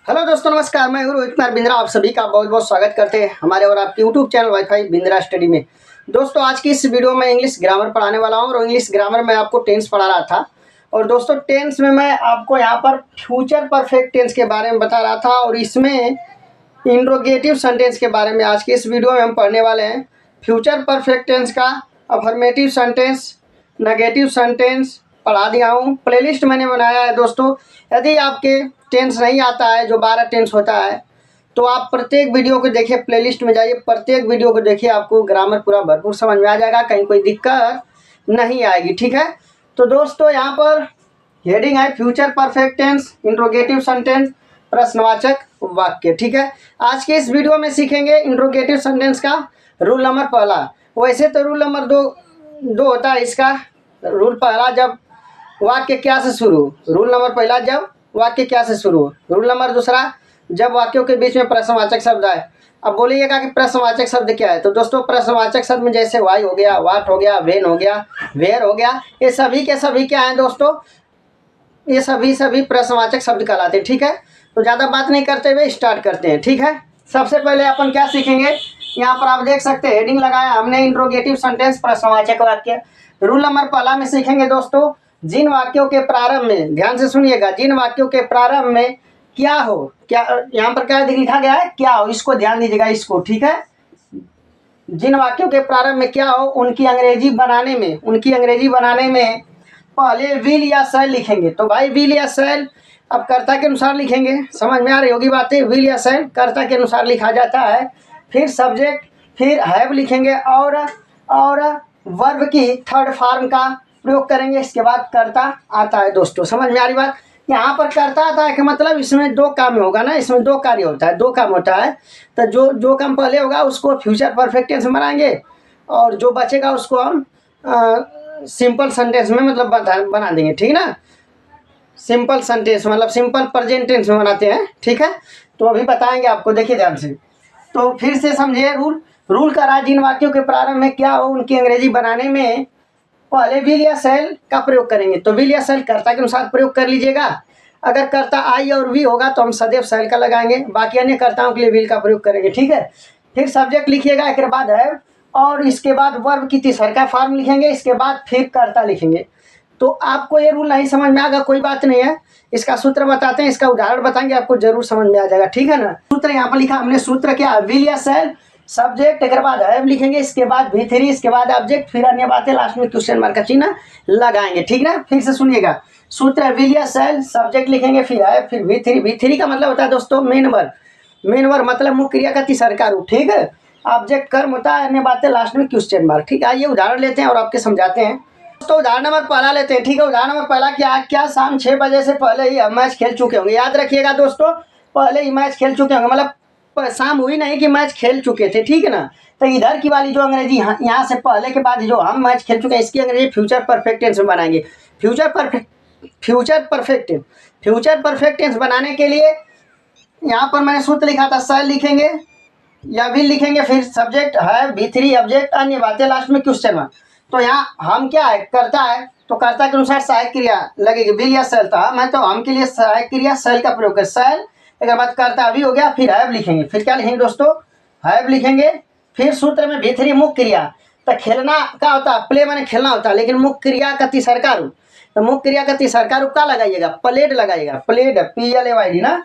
Hello दोस्तों, नमस्कार। मैं हूं रोहित कुमार बिंद्रा। आप सभी का बहुत बहुत स्वागत करते हैं हमारे और आपके YouTube channel wifi Bindra study में। दोस्तों, आज की इस वीडियो में इंग्लिश ग्रामर पढ़ाने वाला हूं और इंग्लिश ग्रामर में आपको टेंस पढ़ा रहा था। और दोस्तों, टेंस में मैं आपको यहाँ पर फ्यूचर परफेक्ट टेंस के बारे में बता रहा था और इसमें इंट्रोगेटिव सेंटेंस के बारे में आज की इस वीडियो में हम पढ़ने वाले हैं। फ्यूचर परफेक्ट टेंस का अफर्मेटिव सेंटेंस, नेगेटिव सेंटेंस पढ़ा दिया हूँ। प्लेलिस्ट मैंने बनाया है दोस्तों। यदि आपके टेंस नहीं आता है, जो 12 टेंस होता है, तो आप प्रत्येक वीडियो को देखिए, प्लेलिस्ट में जाइए, प्रत्येक वीडियो को देखिए, आपको ग्रामर पूरा भरपूर समझ में आ जाएगा, कहीं कोई दिक्कत नहीं आएगी। ठीक है, तो दोस्तों यहाँ पर हेडिंग है future perfect tense, interrogative sentence, प्रश्नवाचक वाक्य। ठीक है, आज के इस वीडियो में सीखेंगे इंट्रोगेटिव सेंटेंस का रूल नंबर पहला। वैसे तो रूल नंबर दो होता है इसका। रूल पहला, जब वाक्य क्या से शुरू। रूल नंबर पहला, जब वाक्य क्या से शुरू। रूल नंबर दूसरा, जब वाक्यों के बीच में प्रश्नवाचक शब्द आए। अब बोलिएगा कि प्रश्नवाचक शब्द क्या है, तो दोस्तों प्रश्नवाचक शब्द में जैसे वाई हो गया, वाट हो गया, वेन हो गया, वेयर हो गया, ये सभी के सभी क्या है दोस्तों, ये सभी प्रश्नवाचक शब्द कहलाते हैं। ठीक है, तो ज़्यादा बात नहीं करते हुए स्टार्ट करते हैं। ठीक है, सबसे पहले अपन क्या सीखेंगे, यहाँ पर आप देख सकते हैं हेडिंग लगाया हमने इंट्रोगेटिव सेंटेंस, प्रश्नवाचक वाक्य। रूल नंबर पहला में सीखेंगे दोस्तों, जिन वाक्यों के प्रारंभ में, ध्यान से सुनिएगा, जिन वाक्यों के प्रारंभ में क्या हो, क्या यहाँ पर क्या लिखा गया है, क्या हो, इसको ध्यान दीजिएगा इसको। ठीक है, जिन वाक्यों के प्रारंभ में क्या हो, उनकी अंग्रेजी बनाने में पहले विल या शैल लिखेंगे। तो भाई विल या शैल अब कर्ता के अनुसार लिखेंगे, समझ में आ रही होगी बातें। विल या शैल कर्ता के अनुसार लिखा जाता है। फिर सब्जेक्ट, फिर हैव लिखेंगे और वर्ब की थर्ड फॉर्म का प्रयोग करेंगे। इसके बाद कर्ता आता है। दोस्तों समझ में आ रही बात। यहाँ पर कर्ता आता है कि मतलब इसमें दो काम होगा ना, इसमें दो कार्य होता है, दो काम होता है। तो जो काम पहले होगा उसको फ्यूचर परफेक्ट टेंस में बनाएंगे और जो बचेगा उसको हम सिंपल सेंटेंस में मतलब बना देंगे। ठीक ना, सिंपल सेंटेंस मतलब सिंपल प्रेजेंट टेंस में बनाते हैं। ठीक है, तो अभी बताएंगे आपको, देखिए ध्यान से। तो फिर से समझिए, रूल का राज, जिन वाक्यों के प्रारंभ में क्या हो उनकी अंग्रेजी बनाने में पहले विल या शैल का प्रयोग करेंगे। तो विल या शैल कर्ता के अनुसार प्रयोग कर लीजिएगा। अगर कर्ता आई और वी होगा तो हम सदैव शैल का लगाएंगे, बाकी अन्य कर्ताओं के लिए विल का प्रयोग करेंगे। ठीक है, फिर सब्जेक्ट लिखिएगा, एक बाद है और इसके बाद वर्ब की तीसरा फॉर्म लिखेंगे, इसके बाद फिर कर्ता लिखेंगे। तो आपको ये रूल नहीं समझ में आएगा, कोई बात नहीं है, इसका सूत्र बताते हैं, इसका उदाहरण बताएंगे, आपको जरूर समझ में आ जाएगा। ठीक है ना, सूत्र यहाँ पर लिखा हमने, सूत्र क्या, विल या शैल, सब्जेक्ट, एक बाद हैव लिखेंगे, इसके बाद V3, इसके बाद ऑब्जेक्ट, फिर अन्य बातें, लास्ट में क्वेश्चन मार्क का चिन्ह लगाएंगे। ठीक ना, फिर से सुनिएगा, सूत्र विल या शैल, सब्जेक्ट लिखेंगे, फिर हैव, फिर V3 का मतलब होता है दोस्तों मेन वर्ब मतलब मुख्य क्रिया का तीसरा रूप। ठीक है, ऑब्जेक्ट कर्म होता है, अन्य बातें, लास्ट में क्वेश्चन मार्क। ठीक है, आइए उदाहरण लेते हैं और आपके समझाते हैं। तो उदाहरण नंबर पहला लेते हैं। ठीक है, उदाहरण नंबर पहला क्या शाम 6 बजे से पहले ही हम मैच खेल चुके होंगे। याद रखिएगा दोस्तों, पहले ही मैच खेल चुके होंगे मतलब शाम हुई नहीं कि मैच खेल चुके थे। ठीक है ना, तो इधर की वाली जो अंग्रेजी यहाँ से पहले के बाद जो हम मैच खेल चुके हैं, इसकी अंग्रेजी फ्यूचर परफेक्ट टेंस में बनाएंगे। फ्यूचर परफेक्ट टेंस बनाने के लिए यहाँ पर मैंने सूत्र लिखा था, शैल लिखेंगे या विल लिखेंगे, फिर सब्जेक्ट है, V3 ऑब्जेक्ट, अन्य बातें, लास्ट में क्वेश्चन मार्क। तो यहाँ हम क्या है, करता है, तो कर्ता के अनुसार सहायक क्रिया लगेगी, विल या शैल। तो हम के लिए सहायक क्रिया शैल का प्रयोग है, शैल, एक बाद कर्ता अभी हो गया, फिर हैव लिखेंगे, फिर क्या लिखेंगे दोस्तों, हैव लिखेंगे, फिर सूत्र में V3 मुख्य क्रिया। तो खेलना क्या होता है, प्ले माने खेलना होता है, लेकिन मुख्य क्रिया का तीसरा रूप, तो मुख्य क्रिया का तीसरा रूप क्या लगाइएगा, प्लेड लगाइएगा, प्लेड, PLAYD ना,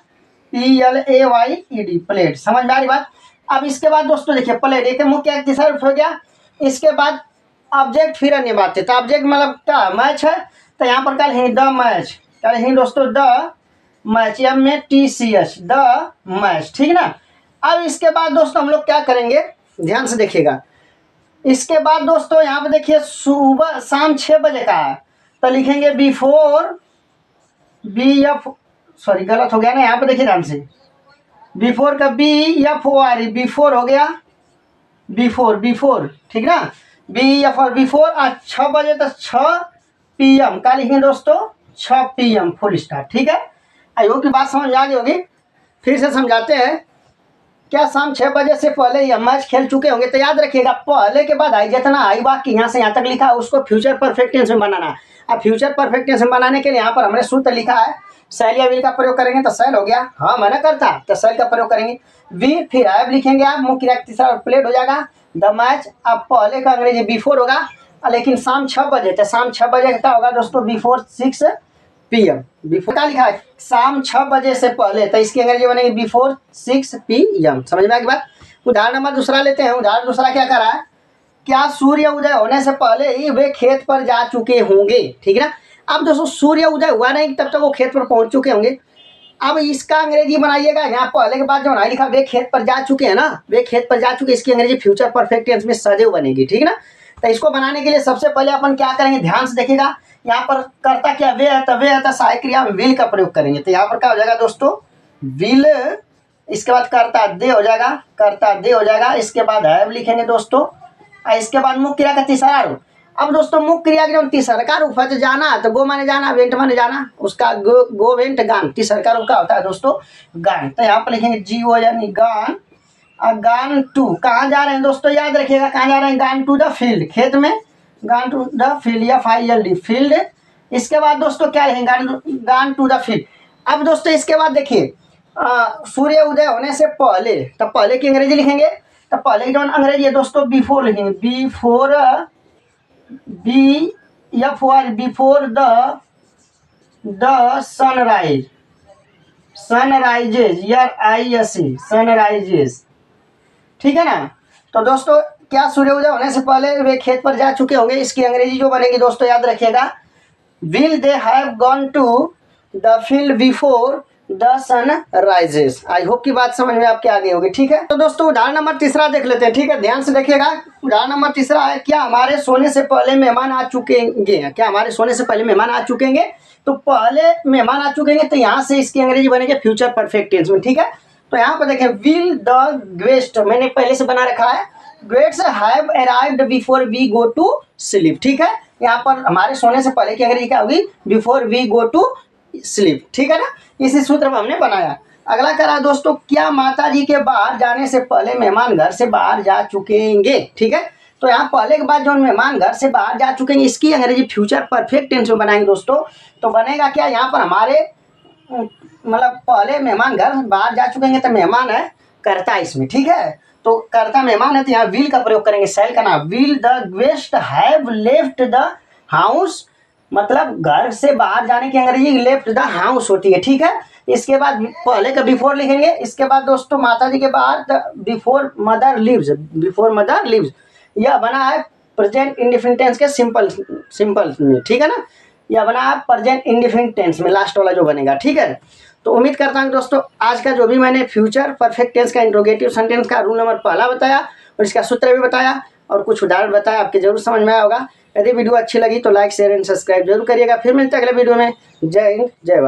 PLAYED, प्लेड। समझ में आ रही बात। अब इसके बाद दोस्तों देखिए, प्लेड एक मुख्य क्रिया तीसरा रूप हो गया, इसके बाद ऑब्जेक्ट, फिर अन्य बातें। तो ऑब्जेक्ट मतलब क्या, मैच है, तो यहाँ पर क्या लिखेंगे, द मैच, क्या लिखेंगे दोस्तों, the match, MATCH, the match. ठीक ना, अब इसके बाद दोस्तों हम लोग क्या करेंगे, ध्यान से देखिएगा। इसके बाद दोस्तों यहाँ पे देखिए, सुबह शाम 6 बजे का है, तो लिखेंगे बिफोर, सॉरी गलत हो गया ना, यहाँ पे देखिए ध्यान से, बिफोर का BFOR, बिफोर हो गया, बिफोर। ठीक ना, BFOR बिफोर, 6 बजे तक 6 PM का लिखेंगे दोस्तों, 6 PM फुल स्टार। ठीक है, आयोग की बात समझ में आ गई होगी। फिर से समझाते हैं, क्या शाम 6 बजे से पहले ही हम मैच खेल चुके होंगे। तो याद रखिएगा, पहले के बाद आई जितना आई वाक्य यहाँ से यहाँ तक लिखा है उसको फ्यूचर परफेक्ट टेंस में बनाना है। अब फ्यूचर परफेक्ट टेंस में बनाने के लिए यहाँ पर हमने सूत्र लिखा है, शैल या विल का प्रयोग करेंगे तो शैल हो गया, हाँ मना करता तो शैल का प्रयोग करेंगे। वी फिर हैव लिखेंगे आप, मुख्य क्रिया तीसरा प्लेड हो जाएगा। द मैच अब पहले का अंग्रेजी बिफोर होगा, लेकिन शाम 6 बजे, तो शाम 6 बजे क्या होगा दोस्तों, बिफोर 6 PM। बिफोर क्या लिखा है, शाम 6 बजे से पहले, तो इसकी अंग्रेजी बनेगी बिफोर 6 PM। समझ में आ गई बात। उदाहरण नंबर दूसरा लेते हैं। उदाहरण दूसरा क्या कर रहा है, क्या सूर्य उदय होने से पहले ही वे खेत पर जा चुके होंगे। ठीक है ना। अब दोस्तों सूर्य उदय हुआ नहीं तब तक वो खेत पर पहुंच चुके होंगे। अब इसका अंग्रेजी बनाइएगा, यहाँ पहले के बाद जो ना लिखा वे खेत पर जा चुके हैं ना, वे खेत पर जा चुके, इसकी अंग्रेजी फ्यूचर परफेक्ट टेंस में सदैव बनेगी। ठीक है ना। तो इसको बनाने के लिए सबसे पहले अपन क्या करेंगे, ध्यान से देखिएगा। यहाँ पर करता क्या वे है, तो वे है तो सहायक क्रिया में विल का प्रयोग करेंगे। तो यहाँ पर क्या हो जाएगा दोस्तों, विल, इसके बाद करता दे हो जाएगा, करता दे हो जाएगा। इसके बाद हैव लिखेंगे दोस्तों, इसके बाद मुख्य क्रिया का तीसरा रूप। अब दोस्तों मुख्य क्रिया का तीसरा का रूप है तो जाना, तो गो माने जाना, वेंट माने जाना, उसका गो वेंट गान, तीसरा का रूप का होता है दोस्तों गान। तो यहाँ पर लिखेंगे GO यानी गान। गान टू कहाँ जा रहे हैं दोस्तों, याद रखिएगा कहाँ जा रहे हैं, गान टू द फील्ड, खेत में, गान टू द फील्ड या FILD फील्ड। इसके बाद दोस्तों क्या लिखेंगे, गान टू द फील्ड। अब दोस्तों इसके बाद देखिए सूर्य उदय होने से पहले, तो पहले की अंग्रेजी लिखेंगे, तो पहले की जो अंग्रेजी है दोस्तों बिफोर लिखेंगे, before before the sunrise, sunrises SE sunrises. ठीक है ना। तो दोस्तों क्या सूर्य उदय होने से पहले वे खेत पर जा चुके होंगे, इसकी अंग्रेजी जो बनेगी दोस्तों याद रखिएगा, will they have gone to the field before the sun rises. I hope की बात समझ में आपके आ गई होगी। ठीक है। तो दोस्तों उदाहरण नंबर तीसरा देख लेते हैं। ठीक है, ध्यान से देखिएगा। उदाहरण नंबर तीसरा है, क्या हमारे सोने से पहले मेहमान आ चुकेंगे, क्या हमारे सोने से पहले मेहमान आ चुकेंगे। तो पहले मेहमान आ चुकेंगे, तो यहाँ से इसकी अंग्रेजी बनेगी फ्यूचर परफेक्ट टेंस में। ठीक है। तो यहाँ पर देखें, विल द गेस्ट मैंने पहले से बना रखा है, guests have arrived before we go to sleep. ठीक है। यहाँ पर हमारे सोने से पहले की अंग्रेजी क्या होगी, before we go to sleep. ठीक है ना। इसी सूत्र में हमने बनाया। अगला करा दोस्तों, क्या माता जी के बाहर जाने से पहले मेहमान घर से बाहर जा चुकेंगे। ठीक है। तो यहाँ पहले के बाद जो मेहमान घर से बाहर जा चुकेंगे, इसकी अंग्रेजी फ्यूचर परफेक्ट टेंस में बनाएंगे दोस्तों। तो बनेगा क्या, यहाँ पर हमारे मतलब पहले मेहमान घर बाहर जा चुकेंगे, तो मेहमान है करता इसमें। ठीक है। तो करता मेहमान है, तो यहाँ विल का प्रयोग करेंगे, शैल का नाम, will the guest have left the house, मतलब घर से बाहर जाने की अंग्रेजी लेफ्ट द हाउस होती है। ठीक है। इसके बाद पहले का बिफोर लिखेंगे। इसके बाद दोस्तों माता जी के बाहर before mother lives, before mother lives, यह बना है प्रेजेंट इंडिफिनिट टेंस के सिंपल में। ठीक है ना। यह बना है प्रेजेंट इंडिफिनिट टेंस में, लास्ट वाला जो बनेगा। ठीक है। तो उम्मीद करता हूँ दोस्तों आज का जो भी मैंने फ्यूचर परफेक्ट टेंस का इंट्रोगेटिव सेंटेंस का रूल नंबर पहला बताया और इसका सूत्र भी बताया और कुछ उदाहरण बताया, आपके जरूर समझ में आया होगा। यदि वीडियो अच्छी लगी तो लाइक शेयर एंड सब्सक्राइब जरूर करिएगा। फिर मिलते हैं अगले वीडियो में। जय हिंद, जय भारत।